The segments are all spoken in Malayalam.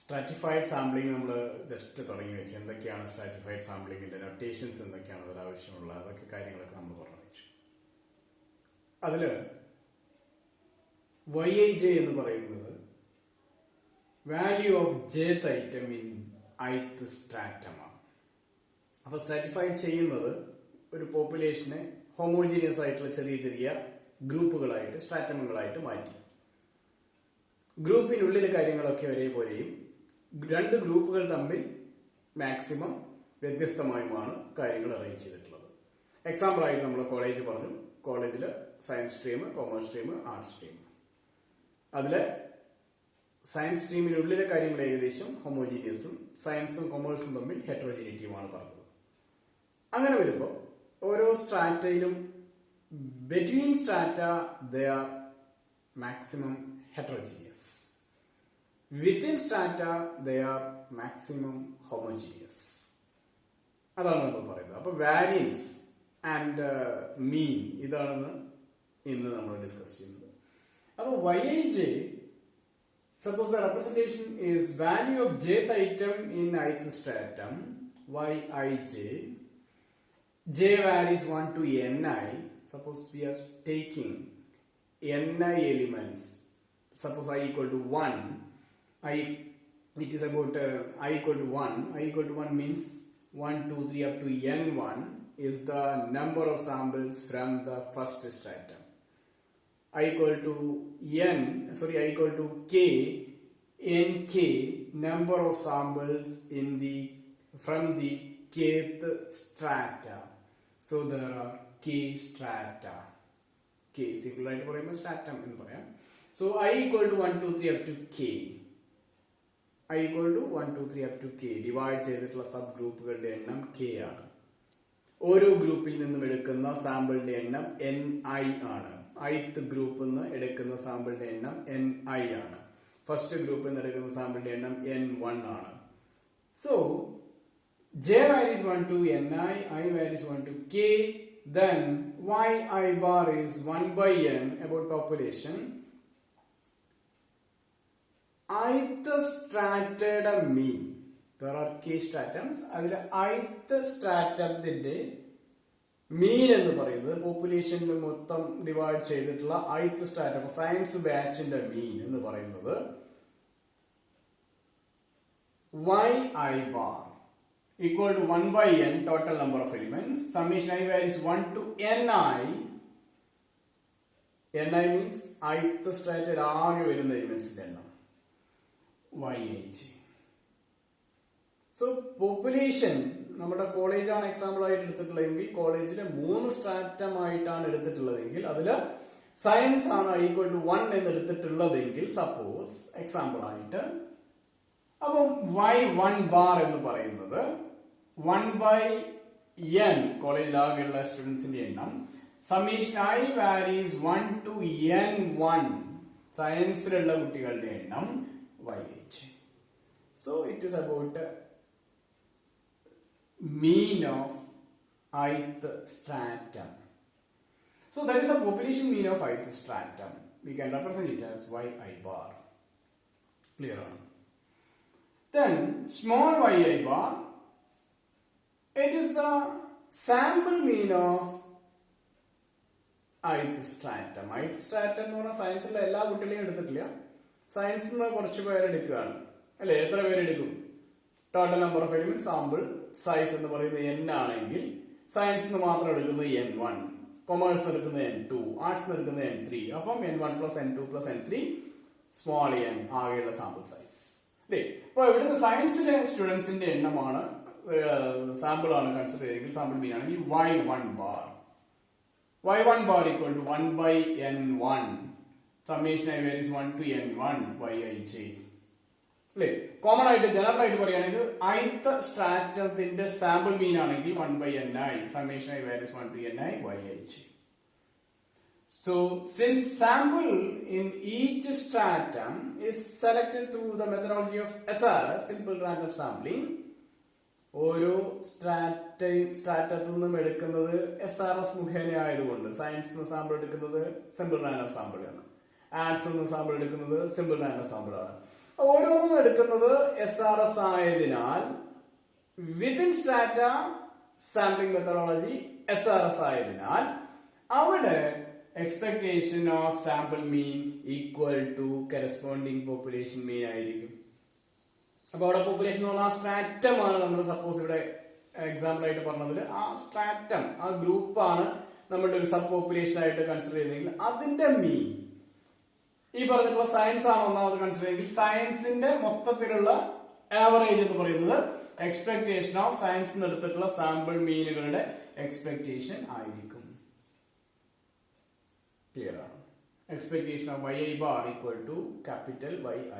സ്ട്രാറ്റിഫൈഡ് സാമ്പിളിംഗ് നമ്മൾ ജസ്റ്റ് തുടങ്ങി വെച്ചു. എന്തൊക്കെയാണ് സ്ട്രാറ്റിഫൈഡ് സാമ്പിളിങ്ങിന്റെ നൊട്ടേഷൻസ്, എന്തൊക്കെയാണ് അതിൽ ആവശ്യമുള്ള അതൊക്കെ കാര്യങ്ങളൊക്കെ നമ്മൾ പറഞ്ഞു വെച്ചു. അതില് YIJ എന്ന് പറയുന്നത് value of jth item in ith സ്ട്രാറ്റമാണ്. അപ്പൊ സ്ട്രാറ്റിഫൈഡ് ചെയ്യുന്നത് ഒരു പോപ്പുലേഷനെ ഹോമോജീനിയസ് ആയിട്ടുള്ള ചെറിയ ചെറിയ ഗ്രൂപ്പുകളായിട്ട് സ്ട്രാറ്റമുകളായിട്ട് മാറ്റി. ഗ്രൂപ്പിനുള്ളിലെ കാര്യങ്ങളൊക്കെ ഒരേപോലെയും രണ്ട് ഗ്രൂപ്പുകൾ തമ്മിൽ മാക്സിമം വ്യത്യസ്തമായുമാണ് കാര്യങ്ങൾ അറേഞ്ച് ചെയ്തിട്ടുള്ളത്. എക്സാമ്പിൾ ആയിട്ട് നമ്മൾ കോളേജ് പറഞ്ഞു. കോളേജിൽ science stream, commerce stream, arts stream. അതിലെ സയൻസ് സ്ട്രീമിനുള്ളിലെ കാര്യങ്ങൾ ഏകദേശം ഹോമോജീനിയസും സയൻസും കൊമേഴ്സും തമ്മിൽ ഹെറ്ററോജീനിറ്റിയുമാണ് പറഞ്ഞത്. അങ്ങനെ വരുമ്പോൾ ഓരോ സ്ട്രാറ്റയിലും between strata they are maximum heterogeneous. Within strata they are maximum homogeneous. അതാണ് നമ്മൾ പറയുന്നത്. അപ്പൊ വാരിയൻസ് ആൻഡ് മീൻ ഇതാണെന്ന് ഇന്ന് നമ്മൾ ഡിസ്കസ് ചെയ്യുന്നത്. അപ്പൊ YIJ, suppose the representation is value of jth item in ith stratum, YIJ, j varies 1 to ni. Suppose we are taking ni elements. Suppose I equal to 1, it is about I equal to 1. I equal to 1 means 1, 2, 3 up to n1 is the number of samples from the first stratum. I equal to I equal to k, nk number of samples from the kth strata. So there are k strata. K single ആയിട്ട് പറയുമ്പോൾ stratum എന്ന് പറയാം. So I equal to 1, 2, 3 up to k. I equal to 1, 2, 3 up to k. Divide ചെയ്തിട്ടുള്ള സബ് ഗ്രൂപ്പുകളുടെ എണ്ണം k ആണ്. ഓരോ ഗ്രൂപ്പിൽ നിന്നും എടുക്കുന്ന സാമ്പിളിന്റെ എണ്ണം ni ആണ്. ith ഗ്രൂപ്പിൽ നിന്ന് എടുക്കുന്ന സാമ്പിളിന്റെ എണ്ണം ni ആണ്. ഫസ്റ്റ് ഗ്രൂപ്പിൽ നിന്ന് എടുക്കുന്ന സാമ്പിളിന്റെ എണ്ണം n1 ആണ്. So j varies 1 to ni, I varies 1 to k. Then yi bar is 1 by n about population. ith സ്ട്രാറ്റയുടെ mean, there are k stratums. അതിൽ ith സ്ട്രാറ്റത്തിന്റെ മീൻ എന്ന് പറയുന്നത് പോപ്പുലേഷനിൽ മൊത്തം ഡിവൈഡ് ചെയ്തിട്ടുള്ള ith സ്ട്രാറ്റം സയൻസ് ബാച്ചിന്റെ മീൻ എന്ന് പറയുന്നത് yi bar equal to 1 by n total number of elements. Summation I varies 1 to ni. Ni means ith strata ആകെ വരുന്ന എലിമെന്റ്സിന്റെ എണ്ണം. YIJ. സോ പോപ്പുലേഷൻ നമ്മുടെ കോളേജാണ് എക്സാമ്പിൾ ആയിട്ട് എടുത്തിട്ടുള്ളതെങ്കിൽ കോളേജിലെ 3 സ്ട്രാറ്റം ആയിട്ടാണ് എടുത്തിട്ടുള്ളതെങ്കിൽ അതില് സയൻസ് ആണ് ഈക്വൽ ടു 1 എന്ന് എടുത്തിട്ടുള്ളതെങ്കിൽ സപ്പോസ് എക്സാമ്പിൾ ആയിട്ട് അപ്പം y1 ബാർ എന്ന് പറയുന്നത് 1 by n കോളേജിലാകെയുള്ള സ്റ്റുഡൻസിന്റെ എണ്ണം. Summation I varies 1 to n1 സയൻസിലുള്ള കുട്ടികളുടെ എണ്ണം YIJ. So it is about mean of ith stratum. So that is a population mean of ith stratum. We can represent it as yi bar. Clear on? Then small yi bar, it is the sample mean of ith stratum. Ith stratum എന്ന് പറഞ്ഞാൽ സയൻസിലെ എല്ലാ കുട്ടികളെയും എടുത്തിട്ടില്ല. സയൻസിൽ നിന്ന് കുറച്ച് പേരെടുക്കുകയാണ് അല്ലെ. എത്ര പേരെടുക്കും? Total number of element sample size എന്ന് പറയുന്നത് n ആണെങ്കിൽ സയൻസിൽ നിന്ന് മാത്രം എടുക്കുന്നത് n1, കൊമേഴ്സ് എടുക്കുന്നത് n2, ആർട്സ് എടുക്കുന്നത് n3. അപ്പം n1 plus n2 plus n3 small n ആകെയുള്ള സാമ്പിൾ സൈസ് അല്ലേ. അപ്പൊ ഇവിടുത്തെ സയൻസിലെ സ്റ്റുഡൻസിന്റെ എണ്ണമാണ് സാമ്പിൾ ആണ് കൺസിഡർ ചെയ്തെങ്കിൽ സാമ്പിൾ മീൻ ആണെങ്കിൽ y1 bar. y1 bar equal to 1 by n1. Summation I varies 1 to n1 YIJ. അല്ലേ. കോമൺ ആയിട്ട് ജനറൽ ആയിട്ട് പറയുകയാണെങ്കിൽ ith സ്ട്രാറ്റത്തിന്റെ സാമ്പിൾ മീൻ ആണെങ്കിൽ 1 by ni. Summation I varies 1 to ni YIJ. So since sample in each stratum is selected through the methodology of SRS, simple random sampling, ഓരോ സ്ട്രാറ്റത്തിൽ നിന്നും എടുക്കുന്നത് SRS മുഖേന ആയതുകൊണ്ട് സയൻസിൽ നിന്ന് സാമ്പിൾ എടുക്കുന്നത് സിമ്പിൾ റാൻഡം സാമ്പിൾ ആണ്, ആർട്സിൽ നിന്ന് സാമ്പിൾ എടുക്കുന്നത് സിമ്പിൾ റാൻഡം സാമ്പിൾ ആണ്. ഓരോന്നും എടുക്കുന്നത് SRS ആയതിനാൽ within strata sampling methodology SRS ആയതിനാൽ അവിടെ expectation of sample mean equal to corresponding population mean ആയിരിക്കും. അപ്പൊ അവിടെ പോപ്പുലേഷൻ എന്നുള്ള ആ സ്ട്രാറ്റമാണ് നമ്മൾ സപ്പോസ് ഇവിടെ എക്സാമ്പിൾ ആയിട്ട് പറഞ്ഞതിൽ ആ സ്ട്രാറ്റം ആ ഗ്രൂപ്പാണ് നമ്മുടെ ഒരു സബ് പോപ്പുലേഷൻ ആയിട്ട് കൺസിഡർ ചെയ്തെങ്കിൽ അതിന്റെ മീൻ ഈ പറഞ്ഞിട്ടുള്ള സയൻസ് ആണ് ഒന്നാമത് കൺസിഡർ ചെയ്തെങ്കിൽ സയൻസിന്റെ മൊത്തത്തിലുള്ള ആവറേജ് എന്ന് പറയുന്നത് എക്സ്പെക്ടേഷൻ ഓഫ് സയൻസിന് എടുത്തിട്ടുള്ള സാമ്പിൾ മീനുകളുടെ എക്സ്പെക്ടേഷൻ ആയിരിക്കും. ക്ലിയർ ആണ്. Expectation of yi bar equal to capital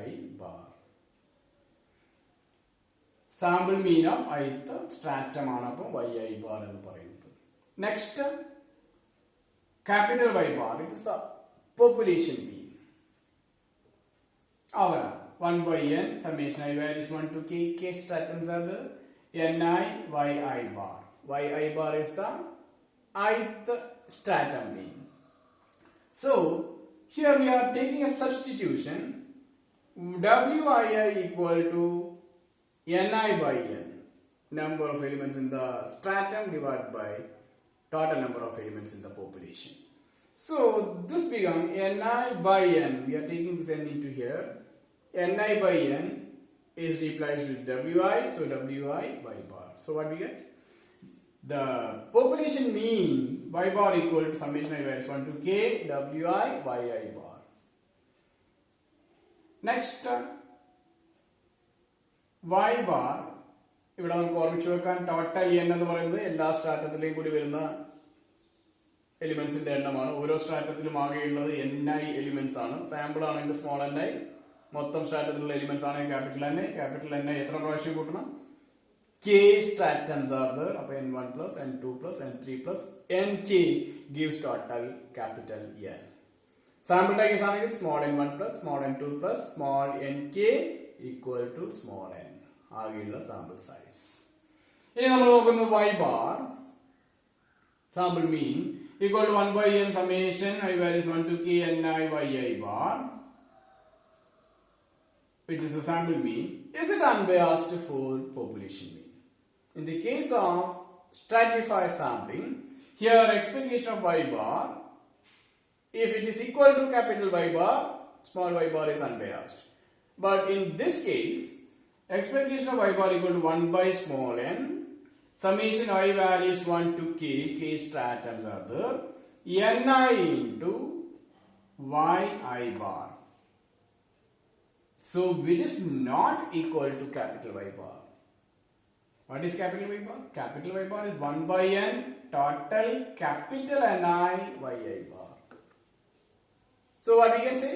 yi bar. Sample mean of ith സ്ട്രാറ്റമാണ് അപ്പം yi bar എന്ന് പറയുന്നത്. Next capital Y bar, it is the population mean. Our 1 by n summation I values 1 to k stratums are the ni yi bar. Yi bar is the ith stratum mean. So here we are taking a substitution. Wii equal to ni by n, number of elements in the stratum divided by total number of elements in the population. So this becomes ni by n. We are taking this n into here. Ni by n is replaced with wi, so wi by bar. So what we get? The population mean y bar equal to summation I values 1 to k wi yi bar. Next y bar, ഇവിടെ നമുക്ക് ഓർമ്മിച്ചു വെക്കാൻ ടോട്ടൽ n എന്ന് പറയുന്നത് എല്ലാ സ്ട്രാറ്റത്തിലെയും കൂടി വരുന്ന എലിമെന്റ്സിന്റെ എണ്ണമാണ്. ഓരോ സ്ട്രാറ്റത്തിലും ആകെയുള്ളത് ni എലിമെന്റ്സ് ആണ്. സാമ്പിൾ ആണെങ്കിൽ സ്മോൾ ni, മൊത്തം സ്ട്രാറ്റത്തിലുള്ള എലിമെന്റ്സ് ആണെങ്കിൽ ക്യാപിറ്റൽ ni. ക്യാപിറ്റൽ ni എത്ര പ്രാവശ്യം കൂട്ടണം? k stratums are there. അപ്പോൾ n1 plus n2 plus n3 plus nk gives total capital N. സാമ്പിളിന്റെ കേസ് ആണെങ്കിൽ small n1 plus small n2 plus small nk equal to small n ആകെയുള്ള സാമ്പിൾ സൈസ്. ഇനി നമ്മൾ നോക്കുന്നത് y bar sample mean equal to 1 by n summation I values 1 to k ni yi bar, which is a sample mean. Is it unbiased for population mean? In the case of stratified sampling, here expectation of y bar, if it is equal to capital Y bar, small y bar is unbiased. But in this case, expectation of y bar equal to 1 by small n, summation I values 1 to k stratums are there, ni into yi bar. So which is not equal to capital Y bar. What is capital Y bar? Capital Y bar is 1 by n total capital ni yi bar. So what we can say?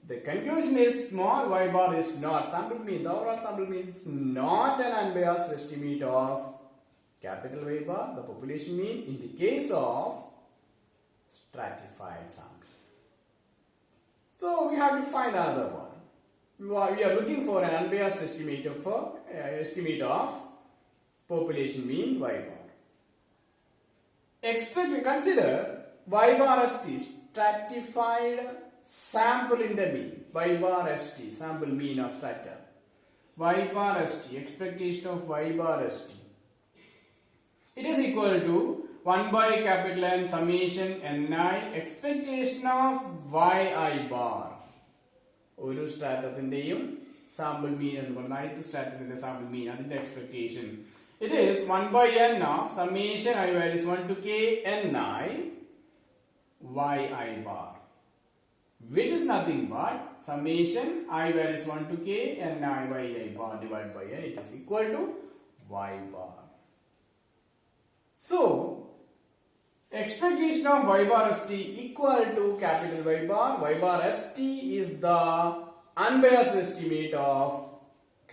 The conclusion is small y bar is not sample mean. The overall sample mean is not an unbiased estimate of capital Y bar, the population mean, in the case of stratified sampling. So we have to find another one. We are looking for an unbiased estimate of population mean y bar. Consider y bar st stratified sample in the mean. Y bar st sample mean of strata. Y bar st expectation of y bar st. It is equal to 1 by capital N summation ni expectation of yi bar. ഒരു സ്ട്രാറ്റത്തിന്റെയും സാമ്പിൾ മീൻ എന്ന് പറഞ്ഞാൽ ith സ്ട്രാറ്റത്തിന്റെ സാമ്പിൾ മീൻ അതിന്റെ expectation it is 1 by n of summation I values 1 to k ni yi bar, which is nothing but summation I values 1 to k ni yi bar divided by n. It is equal to y bar. So expectation of y bar st equal to capital Y bar. Y bar st is the unbiased estimate of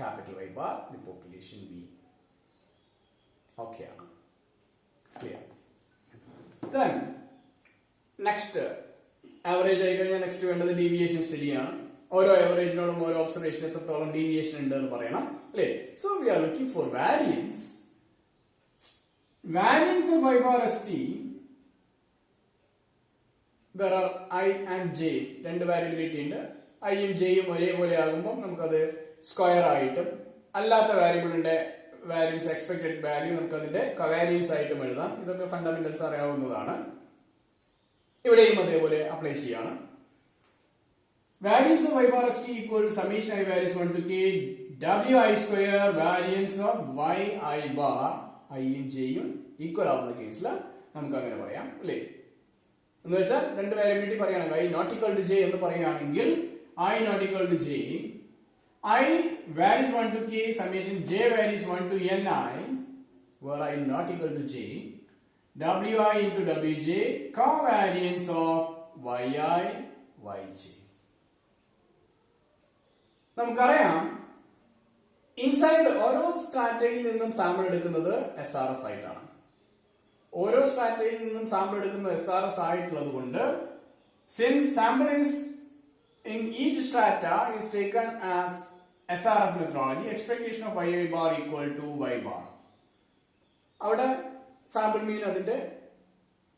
capital Y bar, the population mean. Okay, clear. Then next average ആയി കഴിഞ്ഞാൽ നെക്സ്റ്റ് വേണ്ടത് ഡീവിയേഷൻ സ്റ്റഡിയാണ്. ഓരോ ആവറേജിനോടും ഓരോ ഒബ്സർവേഷൻ എത്രത്തോളം ഡീവിയേഷൻ ഉണ്ട് എന്ന് പറയണം അല്ലേ. So we are looking for variance. Variance of y bar st, there are I and j, രണ്ട് variability ഉണ്ട്. ഐയും ജെയും ഒരേപോലെ ആകുമ്പോൾ നമുക്കത് സ്ക്വയർ ആയിട്ടും അല്ലാത്ത വാരിയബിളിന്റെ വാല്യൂസ് എക്സ്പെക്ടഡ് വാല്യൂ നമുക്ക് അതിന്റെ കൊവാരിയൻസ് ആയിട്ടും എഴുതാം. ഇതൊക്കെ ഫണ്ടമെന്റൽസ് അറിയാവുന്നതാണ്. ഇവിടെയും അതേപോലെ അപ്ലൈ ചെയ്യാണ്. Variance of y bar s t equal to summation I varies 1 to k wi square variance of yi bar ഐയും ജെയും ഈക്വൽ ആവുന്ന കേസിൽ നമുക്ക് അങ്ങനെ പറയാം അല്ലേ. എന്ന് വെച്ചാൽ രണ്ട് വാരിയബിലിറ്റി പറയുകയാണെങ്കിൽ I not equal to J എന്ന് പറയുകയാണെങ്കിൽ I not equal to J I varies 1 to k summation j varies 1 to ni where I not equal to j wi into wj covariance of yi yj. നമുക്കറിയാം ഇൻസൈഡ് ഓരോ സ്ട്രാറ്റയിൽ നിന്നും സാമ്പിൾ എടുക്കുന്നത് SRS ആയിട്ടാണ്. ഓരോ സ്ട്രാറ്റയിൽ നിന്നും സാമ്പിൾ എടുക്കുന്നത് SRS ആയിട്ടുള്ളത് കൊണ്ട് since sample is in each strata is taken as SRS methodology, expectation of yi bar equal to y bar. അവിടെ സാമ്പിൾ മീൻ അതിന്റെ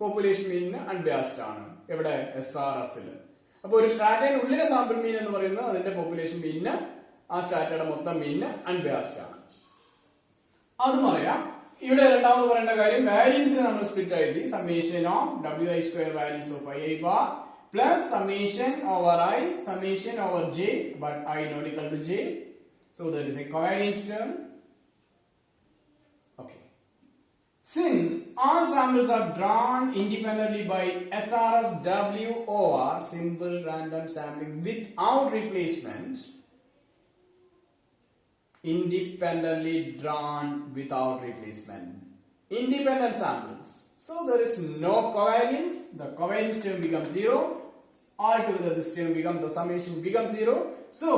പോപ്പുലേഷൻ മീനിന് അൺബയാസ്ഡ് ആണ് എവിടെ SRS-ൽ. അപ്പോൾ ഒരു സ്ട്രാറ്റയുടെ ഉള്ളിലെ സാമ്പിൾ മീൻ എന്ന് പറയുന്നത് അതിന്റെ പോപ്പുലേഷൻ മീനിന് ആ സ്ട്രാറ്റയുടെ മൊത്തം മീനിന് അൺബയാസ്ഡ് ആണ്. അതും അറിയാം. ഇവിടെ രണ്ടാമത് പറയേണ്ട കാര്യം വാരിയൻസിനെ നമ്മൾ സ്പ്ലിറ്റ് ആയി summation of wi square values of yi bar plus summation over I, summation over j, but I not equal to j. So there is a covariance term. Okay. Since all samples are drawn independently by SRS WOR, simple random sampling without replacement, independently drawn without replacement, independent samples. So there is no covariance. The covariance term becomes 0. Altogether this term becomes, the summation becomes 0. So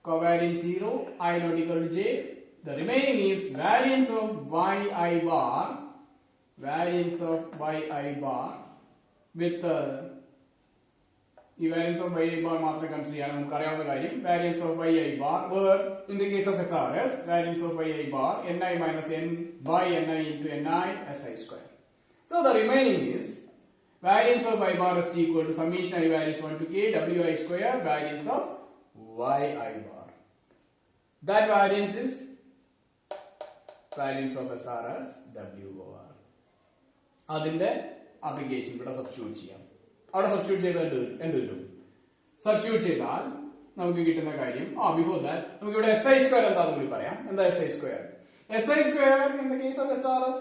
covariance 0, I not equal to j. The remaining is variance of yi bar, variance of yi bar with ഈ variance of yi bar മാത്രം കൺസിഡർ ചെയ്യാൻ നമുക്ക് അറിയാവുന്ന കാര്യം variance of yi bar where in the case of SRS variance of yi bar ni minus n by ni into ni si square. So the remaining is variance of y bar is equal to summation I varies 1 to k wi square variance of yi bar. That variance is variance of SRS WOR. അതിന്റെ ആപ്ലിക്കേഷൻ ഇവിടെ സബ്സ്റ്റിറ്റ്യൂട്ട് ചെയ്യാം. അവിടെ സബ്സ്റ്റിറ്റ്യൂട്ട് ചെയ്താൽ എന്ത് കിട്ടും? സബ്സ്റ്റിറ്റ്യൂട്ട് ചെയ്താൽ നമുക്ക് കിട്ടുന്ന കാര്യം ബിഫോർ ദാറ്റ് നമുക്ക് ഇവിടെ SI സ്ക്വയർ എന്താണെന്ന് കൂടി പറയാം. എന്താ SI square? SI square in the case of SRS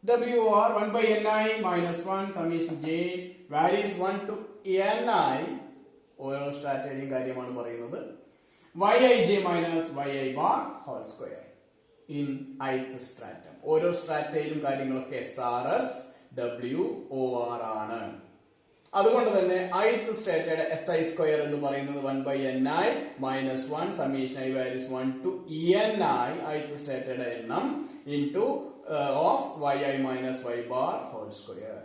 WOR 1 by ni minus 1 summation j varies 1 to ni. ഓരോ സ്ട്രാറ്റജിയും കാര്യമാണ് പറയുന്നത്. yij minus yi bar whole square in ith stratum. ഓരോ സ്ട്രാറ്റയിലും കാര്യങ്ങളൊക്കെ SRS WOR ആണ്. അതുകൊണ്ട് തന്നെ ith സ്ട്രാറ്റയുടെ SI സ്ക്വയർ എന്ന് പറയുന്നത് 1 by ni minus 1 summation I varies 1 to ni ith സ്ട്രാറ്റയുടെ എണ്ണം into of yi minus y bar whole square.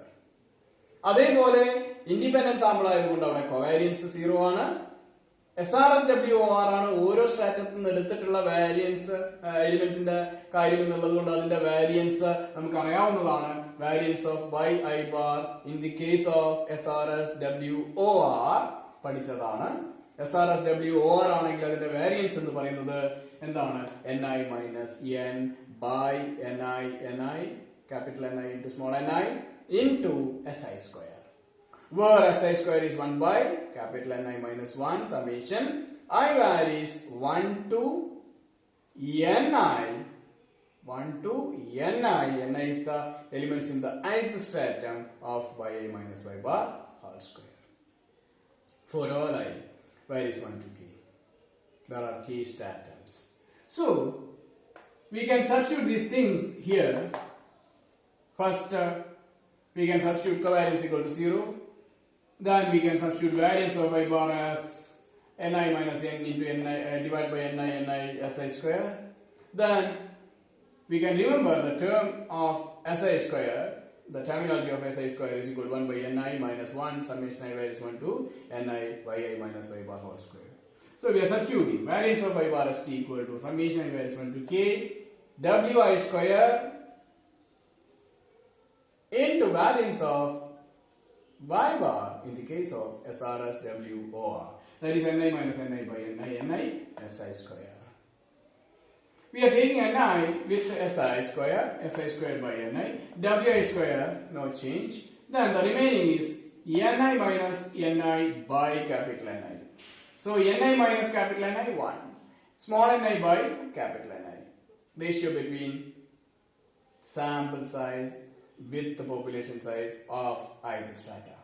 അതേപോലെ ഇൻഡിപെൻഡന്റ് സാമ്പിൾ ആയതുകൊണ്ട് അവിടെ കൊവാരിയൻസ് 0 ആണ്. SRS WOR ആണ് ഓരോ സ്ട്രാറ്റത്തിൽ നിന്ന് എടുത്തിട്ടുള്ള വാരിയൻസ് എലിമെന്റ്സിന്റെ കാര്യം എന്നുള്ളത് കൊണ്ട് അതിന്റെ വാരിയൻസ് നമുക്ക് അറിയാവുന്നതാണ്. Variance of yi bar in the case of SRS WOR പഠിച്ചതാണ്. SRS WOR ആണെങ്കിൽ അതിന്റെ വാരിയൻസ് എന്ന് പറയുന്നത് എന്താണ്? ni minus n by ni capital Ni into small ni into SI square, where SI square is 1 by capital Ni minus 1 summation I varies 1 to ni 1 to ni is the elements in the ith stratum of yi minus y bar whole square. For all I varies 1 to k. There are k stratums. So we can substitute these things here. First we can substitute covariance equal to 0. Then we can substitute variance of y bar as ni minus n into ni divided by ni si square. Then we can remember the term of si square. The terminology of si square is equal to 1 by ni minus 1 summation I varies 1 to ni yi minus y bar whole square. So we are substituting variance of y bar st equal to summation I varies 1 to k wi square into variance of y bar in the case of SRS WOR. That is ni minus ni by ni si square. We are taking ni with si square by ni, wi square, no change. Then the remaining is ni minus ni by capital Ni. So ni minus capital Ni 1, small ni by capital Ni. Ratio between sample size with the population size of ith strata.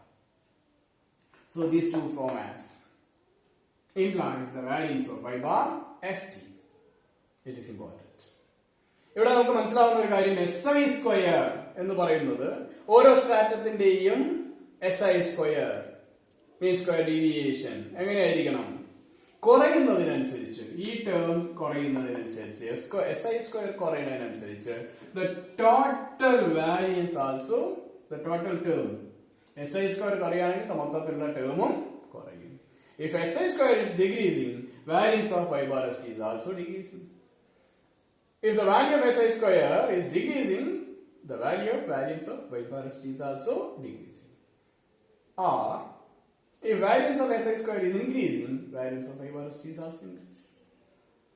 So these two formats implies the variance of y bar st. It is important. ഇവിടെ നമുക്ക് മനസ്സിലാവുന്ന ഒരു കാര്യം SI സ്ക്വയർ എന്ന് പറയുന്നത് ഓരോ സ്ട്രാറ്റത്തിന്റെയും SI square mean square deviation എങ്ങനെയായിരിക്കണം? കുറയുന്നതിനനുസരിച്ച്, ഈ ടേം കുറയുന്നതിനനുസരിച്ച്, SI സ്ക്വയർ കുറയുന്നതിനനുസരിച്ച് the total variance also, the total term SI square കുറയുകയാണെങ്കിൽ മൊത്തത്തിലുള്ള ടേമും കുറയും. If SI square is decreasing, variance of y bar st is also decreasing. If the value of SI square is decreasing, the value of variance of y bar st is also decreasing. Or if variance of SI square is increasing, variance of y bar st is also increasing.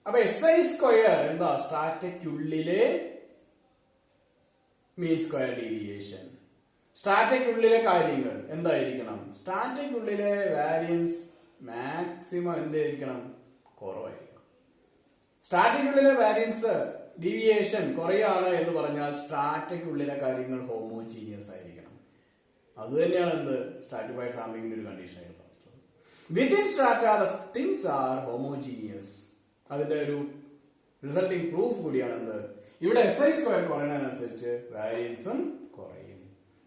അപ്പോൾ SI square എന്താ? സ്ട്രാറ്റയ്ക്കുള്ളിലെ മീൻ സ്ക്വയർ ഡീവിയേഷൻ. സ്ട്രാറ്റയ്ക്കുള്ളിലെ കാര്യങ്ങൾ എന്തായിരിക്കണം? സ്ട്രാറ്റയ്ക്കുള്ളിലെ വാരിയൻസ് മാക്സിമം എന്തായിരിക്കണം? കുറവായിരിക്കണം. സ്ട്രാറ്റയ്ക്കുള്ളിലെ വാരിയൻസ് ഡീവിയേഷൻ കുറയാണ് എന്ന് പറഞ്ഞാൽ സ്ട്രാറ്റയ്ക്കുള്ളിലെ കാര്യങ്ങൾ ഹോമോജീനിയസ് ആയിരിക്കണം. അത് തന്നെയാണ് എന്ത് സ്ട്രാറ്റിഫൈഡ് സാമ്പിളിംഗിന്റെ ഒരു കണ്ടീഷൻ ആയിട്ട് പറഞ്ഞിട്ടുള്ളത്. Within strata the things are homogeneous. അതിന്റെ ഒരു റിസൾട്ടിംഗ് പ്രൂഫ് കൂടിയാണ് എന്ത്? ഇവിടെ SI സ്ക്വയർ കുറയുന്നതിനനുസരിച്ച് വാരിയൻസും കുറയും.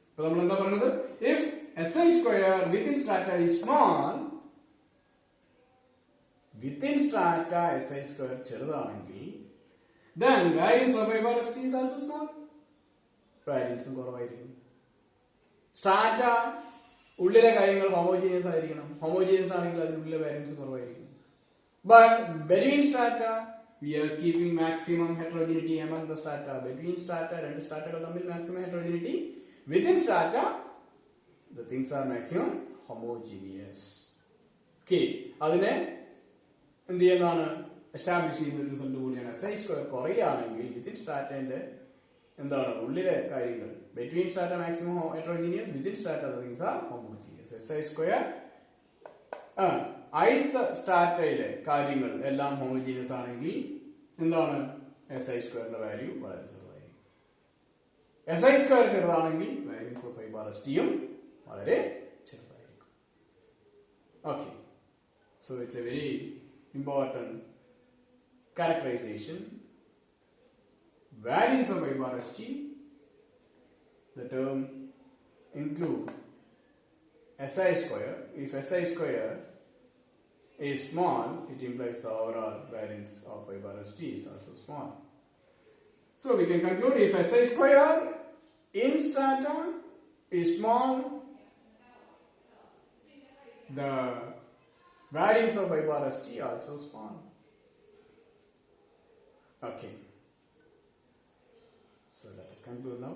ഇപ്പൊ നമ്മൾ എന്താ പറഞ്ഞത്? If SI square within strata is small, within strata SI square ചെറുതാണെങ്കിൽ then variance of y bar st is also small. വാരിയൻസും കുറവായിരിക്കും. സ്ട്രാറ്റ ഉള്ളിലെ കാര്യങ്ങൾ ഹോമോജീനിയസ് ആയിരിക്കണം. ഹോമോജീനിയസ് ആണെങ്കിൽ അതിനുള്ളിലെ വാരിയൻസ് കുറവായിരിക്കും. But between strata we are keeping maximum heterogeneity among the strata. Between strata, രണ്ട് സ്ട്രാറ്റകൾ തമ്മിൽ maximum heterogeneity. Within strata the things are maximum homogeneous. Okay, അതിനെ എന്ത് ചെയ്യുന്നതാണ്? എസ്റ്റാബ്ലിഷ് ചെയ്യുന്ന ഒരു റിസൾട്ട് കൂടിയാണ്. SI സ്ക്വയർ കുറയുകയാണെങ്കിൽ വിത്തിൻ സ്ട്രാറ്റന്റെ എന്താണ് ഉള്ളിലെ കാര്യങ്ങൾ between strata maximum heterogeneous, within strata the things are homogeneous. SI square ith സ്ട്രാറ്റയിലെ കാര്യങ്ങൾ എല്ലാം ഹോമോജീനിയസ് ആണെങ്കിൽ എന്താണ്? SI സ്ക്വയറിന്റെ വാല്യൂ വളരെ ചെറുതായിരിക്കും. SI സ്ക്വയർ ചെറുതാണെങ്കിൽ values of y bar st യും വളരെ ചെറുതായിരിക്കും. Okay, so it's A very important characterization. Variance of y bar st, the term include SI square. If SI square is small, it implies the overall variance of y bar st is also small. So we can conclude if SI square in strata is small, the variance of y bar st also small. Okay, so let us conclude now.